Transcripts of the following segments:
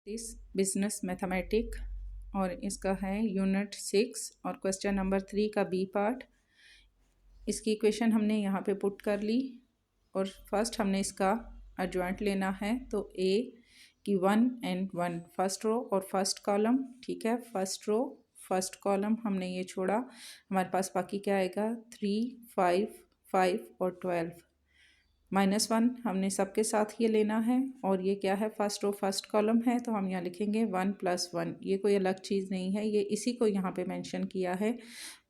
This business mathematic और इसका है यूनिट 6 और क्वेश्चन नंबर 3 का बी पार्ट। इसकी इक्वेशन हमने यहाँ पे पुट कर ली और फर्स्ट हमने इसका एडजॉइंट लेना है। तो ए की 1 and 1 फर्स्ट रो और फर्स्ट कॉलम, ठीक है। फर्स्ट रो फर्स्ट कॉलम हमने ये छोड़ा, हमारे पास बाकी क्या आएगा 3, 5, 5 और 12। -1 हमने सबके साथ ये लेना है और ये क्या है फर्स्ट रो फर्स्ट कॉलम है, तो हम यहाँ लिखेंगे 1 + 1। ये कोई अलग चीज़ नहीं है, ये इसी को यहाँ पे मेंशन किया है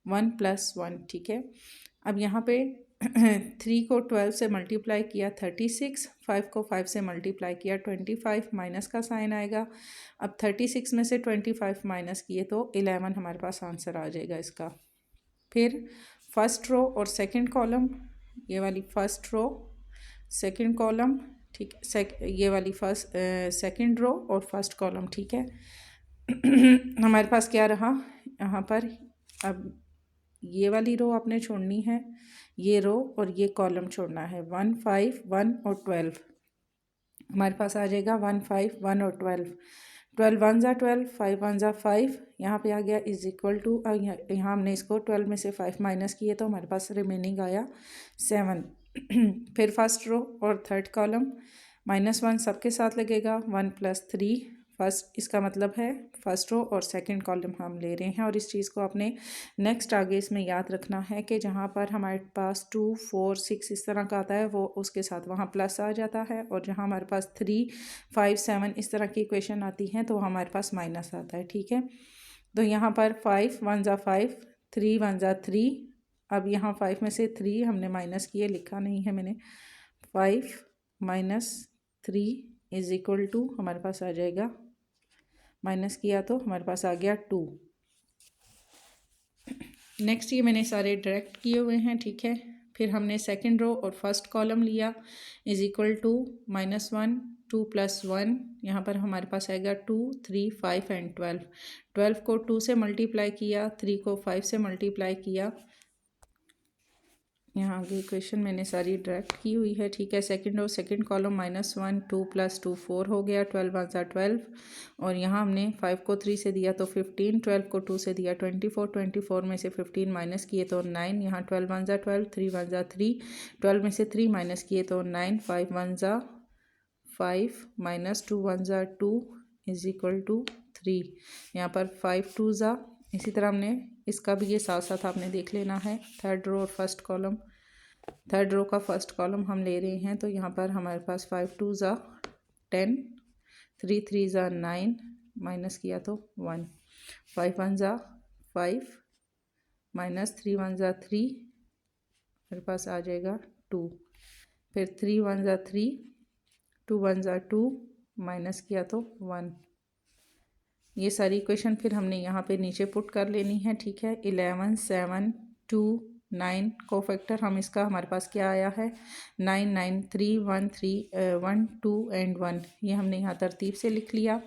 1 + 1, ठीक है। अब यहाँ पे 3 को 12 से मल्टीप्लाई किया 36, 5 को 5 से मल्टीप्लाई किया 25, माइनस का साइन आएगा। अब 36 में से 25 माइनस किए तो 11 हमारे पास आंसर आ जाएगा इसका। फिर फर्स्ट रो और सेकंड कॉलम, ये वाली फर्स्ट रो सेकंड कॉलम, ठीक है। ये वाली फर्स्ट सेकंड रो और फर्स्ट कॉलम, ठीक है। हमारे पास क्या रहा यहाँ पर, अब ये वाली रो आपने छोड़नी है, ये रो और ये कॉलम छोड़ना है। 1, 5, 1 और 12 हमारे पास आ जाएगा 1, 5, 1 और 12। 12 1 ज़ा 12, 5 1 ज़ा 5, यहाँ पे आ गया इज इक्वल टू, यहाँ हमने इसको 12 में से 5 माइनस किए तो हमारे पास रिमेनिंग आया 7। फिर फर्स्ट रो और थर्ड कॉलम, -1 सबके साथ लगेगा 1 + 3 फर्स्ट, इसका मतलब है फर्स्ट रो और सेकंड कॉलम हम ले रहे हैं। और इस चीज़ को आपने नेक्स्ट आगे इसमें याद रखना है कि जहाँ पर हमारे पास 2, 4, 6 इस तरह का आता है वो उसके साथ वहाँ प्लस आ जाता है, और जहाँ हमारे पास 3, 5, 7 इस तरह की इक्वेशन आती हैं तो हमारे पास माइनस आता है, ठीक है। तो यहाँ पर 5 1 ज़ा 5, 3 1 ज़ा 3। अब यहाँ 5 में से 3 हमने माइनस किए, लिखा नहीं है मैंने। 5 - 3 इज इक्वल टू हमारे पास आ जाएगा, माइनस किया तो हमारे पास आ गया 2। नेक्स्ट ये मैंने सारे डायरेक्ट किए हुए हैं, ठीक है। फिर हमने सेकंड रो और फर्स्ट कॉलम लिया, इज इक्वल टू -1 2 + 1, यहाँ पर हमारे पास आएगा 2, 3, 5 एंड 12। 12 को 2 से मल्टीप्लाई किया, 3 को 5 से मल्टीप्लाई किया। यहाँ आगे इक्वेशन मैंने सारी डायरेक्ट की हुई है, ठीक है। सेकंड रो सेकंड कॉलम -1 2 + 2 4 हो गया, 12 1 ज़ा 12। और यहाँ हमने 5 को 3 से दिया तो 15, 12 को 2 से दिया 24, 24 में से 15 माइनस किए तो 9। यहाँ 12 1 ज़ा 12, 3 1 ज़ा 3, 12 में से 3 माइनस किए तो 9, 5 1 ज़ा 5 -2 1 ज़ा 2 इज इक्वल टू 3। यहाँ पर 5 2 ज़ा, इसी तरह हमने इसका भी ये साथ साथ आपने देख लेना है। थर्ड रो और फर्स्ट कॉलम, थर्ड रो का फर्स्ट कॉलम हम ले रहे हैं, तो यहाँ पर हमारे पास 5 2 ज़ा 10, 3 3 ज़ा 9, माइनस किया तो 1, 5 1 ज़ा 5, -3 1 ज़ा 3, मेरे पास आ जाएगा 2। फिर 3 1 ज़ा 3, 2 1 ज़ा 2, माइनस किया तो 1। ये सारी इक्वेशन फिर हमने यहाँ पे नीचे पुट कर लेनी है, ठीक है। 11 7 2 9 को फैक्टर हम इसका हमारे पास क्या आया है 9 9 3 1 3 1 2 एंड 1, ये हमने यहाँ तरतीब से लिख लिया।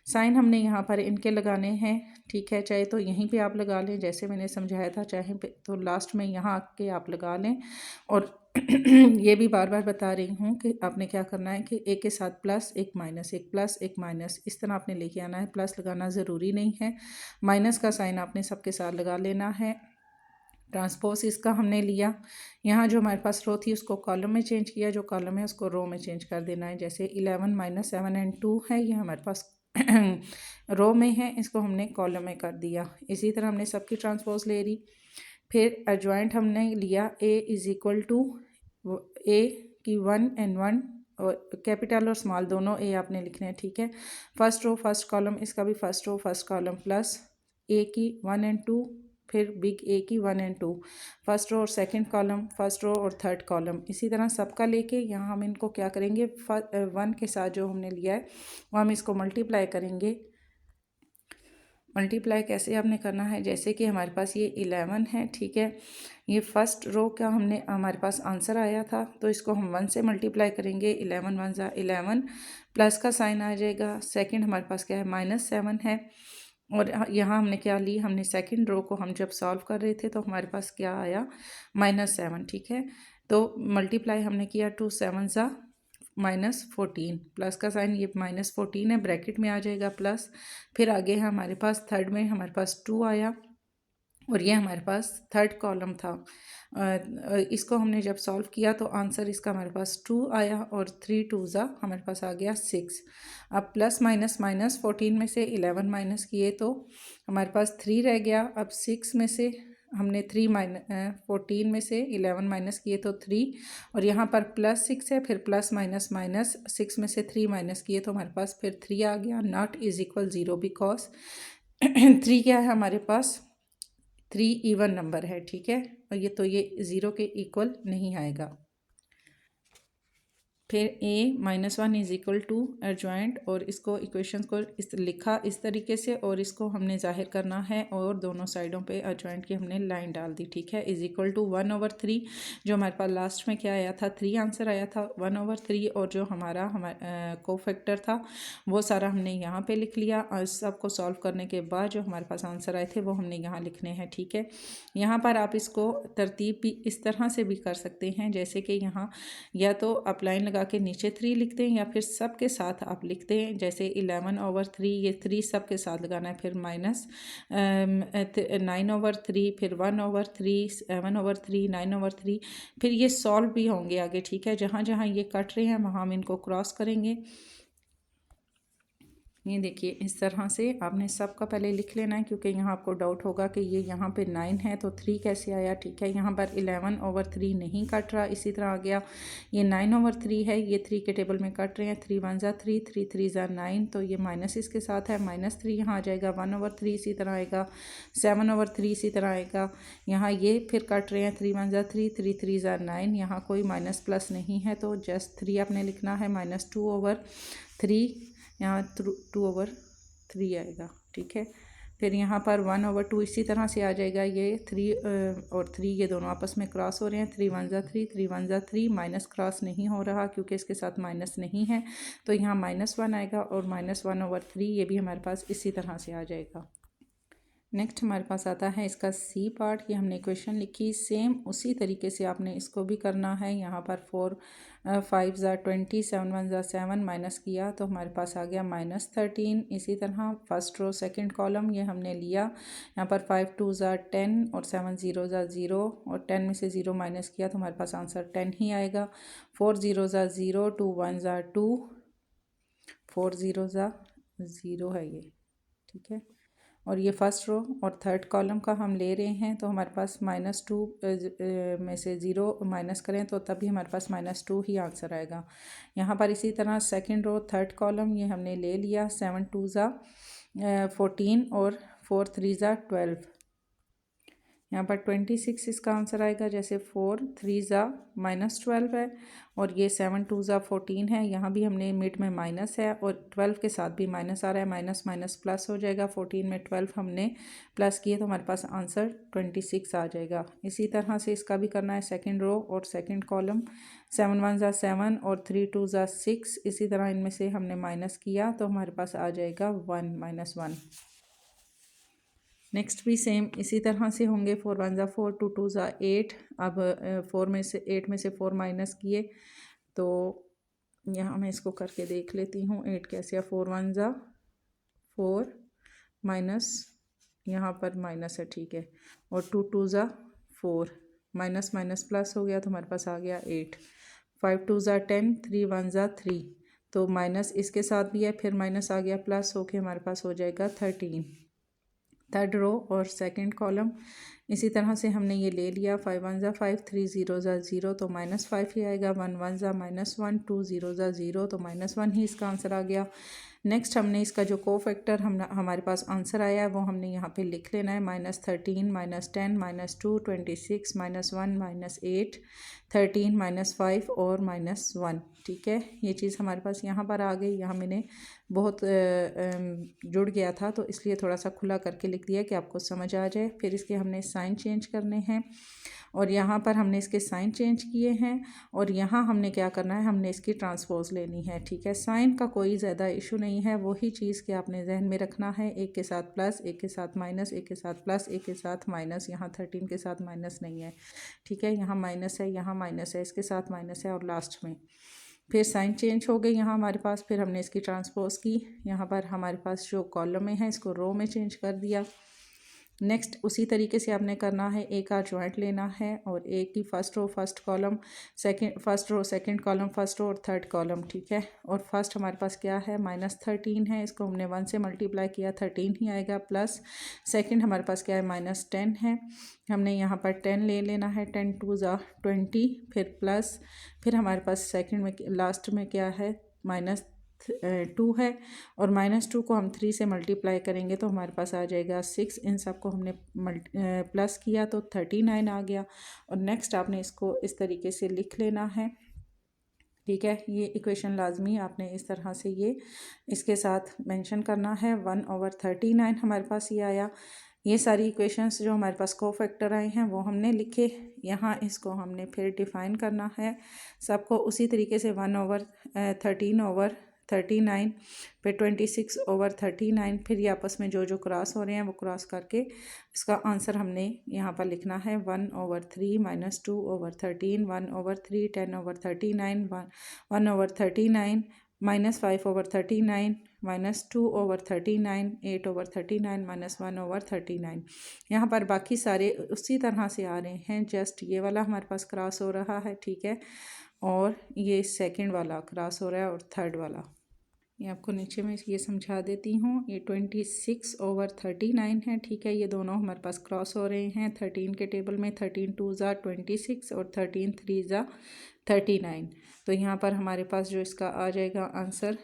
साइन हमने यहाँ पर इनके लगाने हैं, ठीक है। चाहे तो यहीं पे आप लगा लें जैसे मैंने समझाया था, चाहे तो लास्ट में यहाँ आके आप लगा लें। और ये भी बार बार बता रही हूँ कि आपने क्या करना है कि एक के साथ प्लस एक माइनस, एक प्लस एक माइनस, इस तरह आपने लेके आना है। प्लस लगाना ज़रूरी नहीं है, माइनस का साइन आपने सबके साथ लगा लेना है। ट्रांसपोज इसका हमने लिया, यहाँ जो हमारे पास रो थी उसको कॉलम में चेंज किया, जो कॉलम है उसको रो में चेंज कर देना है। जैसे 11 - 7 एंड 2 है, ये हमारे पास रो में है, इसको हमने कॉलम में कर दिया। इसी तरह हमने सबकी ट्रांसपोज ले ली। फिर एडजॉइंट हमने लिया, ए इज इक्वल टू ए की 1 and 1, और कैपिटल और स्मॉल दोनों ए आपने लिखने हैं, ठीक है। फर्स्ट रो फर्स्ट कॉलम, इसका भी first row first column plus A की 1 and 2, फिर बिग ए की 1 and 2, फर्स्ट रो और सेकंड कॉलम, फर्स्ट रो और थर्ड कॉलम। इसी तरह सबका लेके यहाँ हम इनको क्या करेंगे, 1 के साथ जो हमने लिया है वो हम इसको मल्टीप्लाई करेंगे। मल्टीप्लाई कैसे आपने करना है, जैसे कि हमारे पास ये 11 है, ठीक है। ये फर्स्ट रो का हमने हमारे पास आंसर आया था, तो इसको हम 1 से मल्टीप्लाई करेंगे। 11 1 ज़ा 11, प्लस का साइन आ जाएगा। सेकंड हमारे पास क्या है -7 है, और यहाँ हमने क्या ली, हमने सेकंड रो को हम जब सॉल्व कर रहे थे तो हमारे पास क्या आया -7, ठीक है। तो मल्टीप्लाई हमने किया 2 7 ज़ा -14, प्लस का साइन ये -14 है, ब्रैकेट में आ जाएगा प्लस। फिर आगे है हमारे पास थर्ड में हमारे पास 2 आया और ये हमारे पास थर्ड कॉलम था। इसको हमने जब सॉल्व किया तो आंसर इसका हमारे पास 2 आया और 3 2 ज़ा हमारे पास आ गया 6। अब प्लस माइनस -14 में से 11 माइनस किए तो हमारे पास 3 रह गया। अब 6 में से हमने 14 में से 11 माइनस किए तो 3 और यहाँ पर +6 है, फिर प्लस माइनस माइनस 6 में से 3 माइनस किए तो हमारे पास फिर 3 आ गया। नॉट इज इक्वल 0 बिकॉज 3 क्या है हमारे पास, 3 इवन नंबर है, ठीक है, और ये 0 के इक्वल नहीं आएगा। फिर a-1 is equal to adjoint और इसको इक्वेशंस को लिखा इस तरीके से और इसको हमने जाहिर करना है और दोनों साइडों पे एडजॉइंट की हमने लाइन डाल दी, ठीक है। इज इक्वल टू 1/3 जो हमारे पास लास्ट में क्या आया था 3 आंसर आया था 1/3 और जो हमारा कोफैक्टर था वो सारा हमने यहाँ पे लिख लिया। और सबको सॉल्व करने के बाद जो हमारे पास आंसर आए थे वो हमने यहाँ लिखने हैं, ठीक है। यहाँ पर आप इसको तरतीब भी इस तरह से भी कर सकते हैं, जैसे कि यहाँ या तो आप लाइन लगा के नीचे 3 लिखते हैं या फिर सब के साथ आप लिखते हैं, जैसे 11/3 ये 3 सब के साथ लगाना है, फिर -9/3 फिर 1/3 7/3 9/3 फिर ये सॉल्व भी होंगे आगे, ठीक है। जहाँ जहाँ ये कट रहे हैं वहाँ हम इनको क्रॉस करेंगे। ये देखिए इस तरह से आपने सबका पहले लिख लेना है क्योंकि यहाँ आपको डाउट होगा कि ये यहाँ पे 9 है तो 3 कैसे आया, ठीक है। यहाँ पर 11/3 नहीं कट रहा, इसी तरह आ गया। ये 9/3 है, ये 3 के टेबल में कट रहे हैं, 3 1 ज़ा 3 3 3 ज़ा 9 तो ये माइनस इसके साथ है, -3 यहाँ आ जाएगा। 1/3 इसी तरह आएगा, 7/3 इसी तरह आएगा। यहाँ ये फिर कट रहे हैं, 3 1 ज़ा 3 3 3 ज़ा 9 यहाँ कोई माइनस प्लस नहीं है तो जस्ट 3 आपने लिखना है, -2/3 यहाँ 2/3 आएगा, ठीक है। फिर यहाँ पर 1/2 इसी तरह से आ जाएगा। ये 3 और 3 ये दोनों आपस में क्रॉस हो रहे हैं, 3 1 ज़ा 3 3 1 ज़ा 3 माइनस क्रॉस नहीं हो रहा क्योंकि इसके साथ माइनस नहीं है तो यहाँ -1 आएगा और -1/3 ये भी हमारे पास इसी तरह से आ जाएगा। नेक्स्ट हमारे पास आता है इसका सी पार्ट। ये हमने क्वेश्चन लिखी सेम उसी तरीके से आपने इसको भी करना है। यहाँ पर 4 5 ज़ा 20 7 1 ज़ा 7 माइनस किया तो हमारे पास आ गया -13। इसी तरह फर्स्ट रो सेकंड कॉलम ये हमने लिया, यहाँ पर 5 2 ज़ा 10 और 7 0 ज़ा 0 और 10 में से 0 माइनस किया तो हमारे पास आंसर 10 ही आएगा। 4 0 ज़ा 0 2 1 ज़ा 2 4 0 ज़ा 0 है ये, ठीक है। और ये फर्स्ट रो और थर्ड कॉलम का हम ले रहे हैं तो हमारे पास -2 में से 0 माइनस करें तो तभी हमारे पास -2 ही आंसर आएगा। यहाँ पर इसी तरह सेकंड रो थर्ड कॉलम ये हमने ले लिया, 7 2 ज़ा 14 और 4 3 ज़ा 12। यहाँ पर 26 इसका आंसर आएगा, जैसे 4 3 ज़ा -12 है और ये 7 2 ज़ा 14 है। यहाँ भी हमने मिड में माइनस है और 12 के साथ भी माइनस आ रहा है, माइनस माइनस प्लस हो जाएगा। 14 में 12 हमने प्लस किए तो हमारे पास आंसर 26 आ जाएगा। इसी तरह से इसका भी करना है सेकंड रो और सेकंड कॉलम, 7 1 ज़ा 7 और 3 2 ज़ा 6 इसी तरह इनमें से हमने माइनस किया तो हमारे पास आ जाएगा 1 -1। नेक्स्ट भी सेम इसी तरह से होंगे, 4 1 ज़ा 4 2 2 ज़ा 8। अब 4 में से 8 में से 4 माइनस किए तो यहाँ मैं इसको करके देख लेती हूँ 8 कैसे है। 4 1 ज़ा 4 माइनस यहाँ पर माइनस है, ठीक है, और 2 2 ज़ा 4 माइनस माइनस प्लस हो गया तो हमारे पास आ गया 8। 5 2 ज़ा 10 3 1 ज़ा 3 तो माइनस इसके साथ भी है, फिर माइनस आ गया प्लस होके हमारे पास हो जाएगा 13। थर्ड रो और सेकंड कॉलम इसी तरह से हमने ये ले लिया, 5 1 ज़ा 5 3 0 ज़ा 0 तो -5 ही आएगा। 1 1 ज़ा -1 2 0 ज़ा 0 तो -1 ही इसका आंसर आ गया। नेक्स्ट हमने इसका जो कोफैक्टर हमारे पास आंसर आया है वो हमने यहाँ पे लिख लेना है, -13 -10 -2 26 -1 -8 13 -5 और -1, ठीक है। ये चीज़ हमारे पास यहाँ पर आ गई। यहाँ मैंने बहुत जुड़ गया था तो इसलिए थोड़ा सा खुला करके लिख दिया कि आपको समझ आ जाए। फिर इसके हमने साइन चेंज करने हैं और यहाँ पर हमने इसके साइन चेंज किए हैं और यहाँ हमने क्या करना है, हमने इसकी ट्रांसपोज लेनी है, ठीक है। साइन का कोई ज़्यादा इशू नहीं है, वही चीज़ कि आपने जहन में रखना है, एक के साथ प्लस एक के साथ माइनस एक के साथ प्लस एक के साथ माइनस। यहाँ 13 के साथ माइनस नहीं है, ठीक है। यहाँ माइनस है, यहाँ माइनस है, इसके साथ माइनस है और लास्ट में फिर साइन चेंज हो गई यहाँ हमारे पास, फिर हमने इसकी ट्रांसपोज की, यहाँ पर हमारे पास जो कॉलम में है इसको रो में चेंज कर दिया। नेक्स्ट उसी तरीके से आपने करना है, ए का जॉइंट लेना है और ए की first row first column, second first row second column first row और थर्ड कॉलम, ठीक है। और फर्स्ट हमारे पास क्या है, -13 है, इसको हमने 1 से मल्टीप्लाई किया 13 ही आएगा, प्लस सेकंड हमारे पास क्या है -10 है, हमने यहाँ पर 10 ले लेना है, 10 2 ज़ा 20, फिर प्लस, फिर हमारे पास सेकंड में लास्ट में क्या है -2 है, और -2 को हम 3 से मल्टीप्लाई करेंगे तो हमारे पास आ जाएगा 6। इन सब को हमने प्लस किया तो 39 आ गया। और नेक्स्ट आपने इसको इस तरीके से लिख लेना है, ठीक है। ये इक्वेशन लाजमी आपने इस तरह से ये इसके साथ मेंशन करना है। 1/39 हमारे पास ये आया। ये सारी इक्वेशंस जो हमारे पास कोफैक्टर आए हैं वो हमने लिखे। यहाँ इसको हमने फिर डिफ़ाइन करना है सबको उसी तरीके से 1/13/39, फिर 26/39, फिर ये आपस में जो जो क्रॉस हो रहे हैं वो क्रॉस करके इसका आंसर हमने यहाँ पर लिखना है 1/3 -2/13 1/3 10/39 1/39 -5/39 -2/39 8/39 -1/39। यहाँ पर बाकी सारे उसी तरह से आ रहे हैं, जस्ट ये वाला हमारे पास क्रॉस हो रहा है, ठीक है, और ये सेकंड वाला क्रॉस हो रहा है और थर्ड वाला। ये आपको नीचे में ये समझा देती हूँ। ये 26/39 है, ठीक है। ये दोनों हमारे पास क्रॉस हो रहे हैं 13 के टेबल में, 13 2 ज़ा 26 और 13 3 ज़ा 39। तो यहाँ पर हमारे पास जो इसका आ जाएगा आंसर,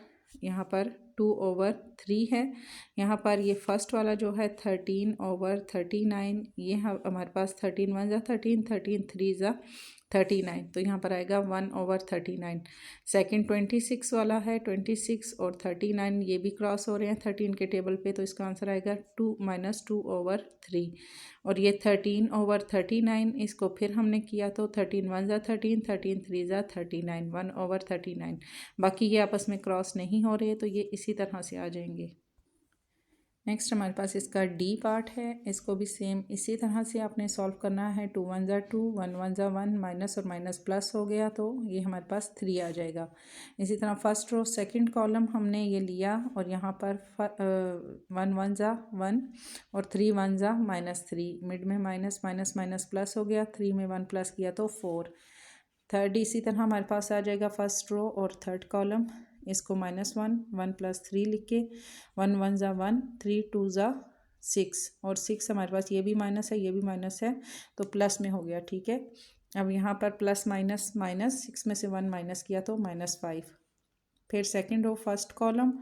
यहाँ पर 2/3 है। यहाँ पर ये फर्स्ट वाला जो है 13/39, ये हमारे पास 13 1 ज़ा 13 13 3 ज़ा 39, तो यहाँ पर आएगा 1/39। सेकंड 26 वाला है, 26 और 39 ये भी क्रॉस हो रहे हैं 13 के टेबल पे, तो इसका आंसर आएगा 2 -2/3। और ये 13/39, इसको फिर हमने किया तो 13 1 ज़ा 13 13 3 ज़ा 39 1/39। बाकी ये आपस में क्रॉस नहीं हो रहे तो ये इसी तरह से आ जाएंगे। नेक्स्ट हमारे पास इसका डी पार्ट है, इसको भी सेम इसी तरह से आपने सॉल्व करना है। 2 1 ज़ा 2 1 1 ज़ा 1, माइनस और माइनस प्लस हो गया तो ये हमारे पास 3 आ जाएगा। इसी तरह फर्स्ट रो सेकंड कॉलम हमने ये लिया और यहाँ पर 1 1 ज़ा 1 और 3 1 ज़ा -3, मिड में माइनस माइनस माइनस प्लस हो गया, 3 में 1 प्लस किया तो 4। थर्ड इसी तरह हमारे पास आ जाएगा फर्स्ट रो और थर्ड कॉलम, इसको -1 1 + 3 लिख के 1 1 ज़ा 1 3 2 ज़ा 6, और 6 हमारे पास ये भी माइनस है ये भी माइनस है तो प्लस में हो गया, ठीक है। अब यहाँ पर प्लस माइनस माइनस 6 में से 1 माइनस किया तो -5। फिर सेकंड रो फर्स्ट कॉलम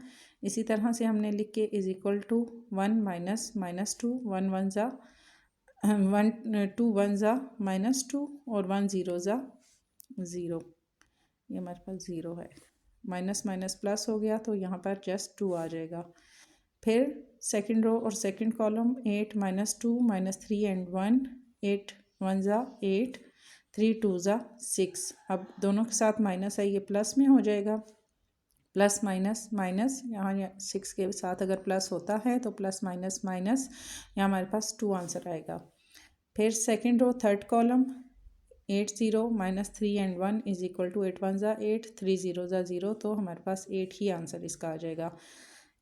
इसी तरह से हमने लिख के इज इक्वल टू 1 -2 1 1 ज़ा 1 2 1 ज़ा -2 और 1 0 ज़ा 0, ये हमारे पास 0 है। माइनस माइनस प्लस हो गया तो यहाँ पर जस्ट 2 आ जाएगा। फिर सेकंड रो और सेकंड कॉलम 8 -2 -3 एंड 1 8 1 ज़ा 8 3 2 ज़ा 6। अब दोनों के साथ माइनस है, ये प्लस में हो जाएगा, प्लस माइनस माइनस, यहाँ 6 के साथ अगर प्लस होता है तो प्लस माइनस माइनस, यहाँ हमारे पास 2 आंसर आएगा। फिर second row third column 8 0 -3 and 1 is equal to 8 1 ज़ा 8 3 0 ज़ा 0, तो हमारे पास 8 ही आंसर इसका आ जाएगा।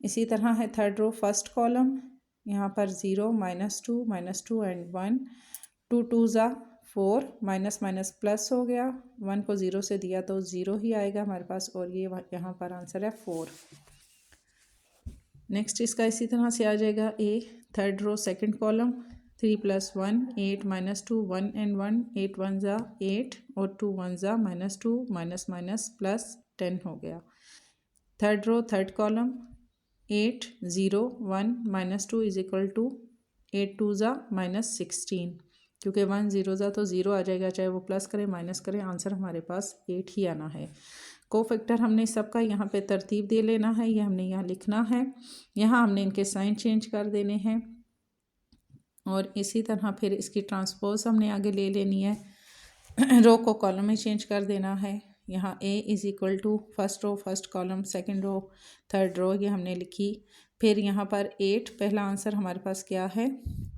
इसी तरह है थर्ड रो फर्स्ट कॉलम, यहाँ पर 0 -2 एंड 1 2 2 ज़ा 4, माइनस माइनस प्लस हो गया, 1 को 0 से दिया तो 0 ही आएगा हमारे पास, और ये यहाँ पर आंसर है 4। नेक्स्ट इसका इसी तरह से आ जाएगा A third row second column 3 + 1 8 -2 1 and 1 8 1 ज़ा 8 और 2 1 ज़ा -2 माइनस माइनस प्लस 10 हो गया। Third row third column 8 0 1 -2 is equal to 8 2 ज़ा -16, क्योंकि 1 0 ज़ा तो 0 आ जाएगा, चाहे वो प्लस करें माइनस करें आंसर हमारे पास 8 ही आना है। कोफैक्टर हमने सबका यहाँ पे तरतीब दे लेना है, ये हमने यहाँ लिखना है, यहाँ हमने इनके साइन चेंज कर देने हैं और इसी तरह फिर इसकी ट्रांसपोज हमने आगे ले लेनी है। रो को कॉलम में चेंज कर देना है। यहाँ A is equal to first row first column second row third row, ये हमने लिखी। फिर यहाँ पर 8 पहला आंसर हमारे पास क्या है,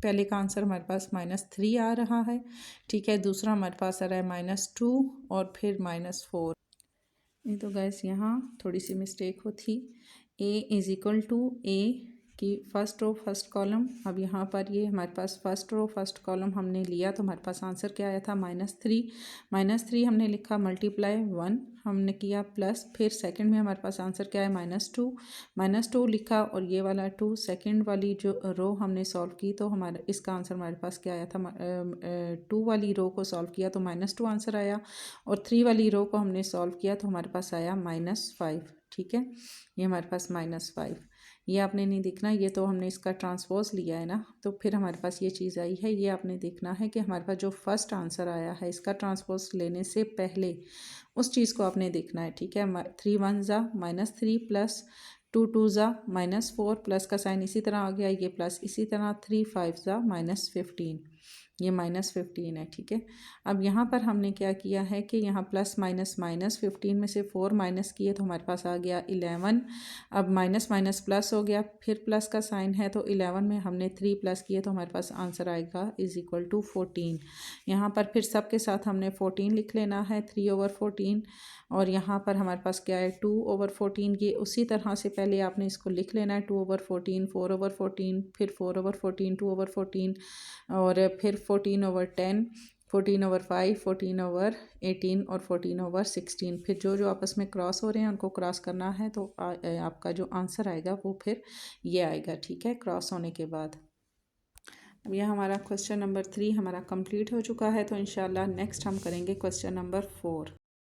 पहले का आंसर हमारे पास -3 आ रहा है, ठीक है। दूसरा हमारे पास आ रहा है -2 और फिर -4। ये तो गैस यहाँ थोड़ी सी मिस्टेक हो थी। ए इज़ इक्वल टू ए की फर्स्ट रो फर्स्ट कॉलम। अब यहाँ पर ये हमारे पास फर्स्ट रो फर्स्ट कॉलम हमने लिया तो हमारे पास आंसर क्या आया था -3 हमने लिखा मल्टीप्लाई 1 हमने किया प्लस, फिर सेकंड में हमारे पास आंसर क्या है -2 लिखा और ये वाला 2 सेकंड वाली जो रो हमने सॉल्व की तो हमारा इसका आंसर हमारे पास क्या आया था 2 वाली रो को सॉल्व किया तो -2 आंसर आया और 3 वाली रो को हमने सॉल्व किया तो हमारे पास आया -5। ठीक है, ये हमारे पास -5। ये आपने नहीं देखना, ये तो हमने इसका ट्रांसपोज लिया है ना, तो फिर हमारे पास ये चीज़ आई है। ये आपने देखना है कि हमारे पास जो फर्स्ट आंसर आया है इसका ट्रांसपोज लेने से पहले उस चीज़ को आपने देखना है। ठीक है, 3 1 ज़ा -3 प्लस 2 2 ज़ा -4 प्लस का साइन इसी तरह आ गया, ये प्लस इसी तरह 3 5 ज़ा -15, ये -15 है। ठीक है, अब यहाँ पर हमने क्या किया है कि यहाँ प्लस माइनस -15 में से 4 माइनस किए तो हमारे पास आ गया 11। अब माइनस माइनस प्लस हो गया, फिर प्लस का साइन है तो 11 में हमने 3 प्लस किए तो हमारे पास आंसर आएगा इज़ इक्वल टू 14। यहाँ पर फिर सब के साथ हमने 14 लिख लेना है, 3/14। और यहाँ पर हमारे पास क्या है 2/14। ये उसी तरह से पहले आपने इसको लिख लेना है 2/14, 4/14, फिर 4/14, 2/14 और फिर 14/10, 14/5, 14/18 और 14/16। फिर जो जो आपस में क्रॉस हो रहे हैं उनको क्रॉस करना है तो आपका जो आंसर आएगा वो फिर ये आएगा। ठीक है, क्रॉस होने के बाद। अब यह हमारा क्वेश्चन नंबर 3 हमारा कंप्लीट हो चुका है, तो इंशाल्लाह नेक्स्ट हम करेंगे क्वेश्चन नंबर 4।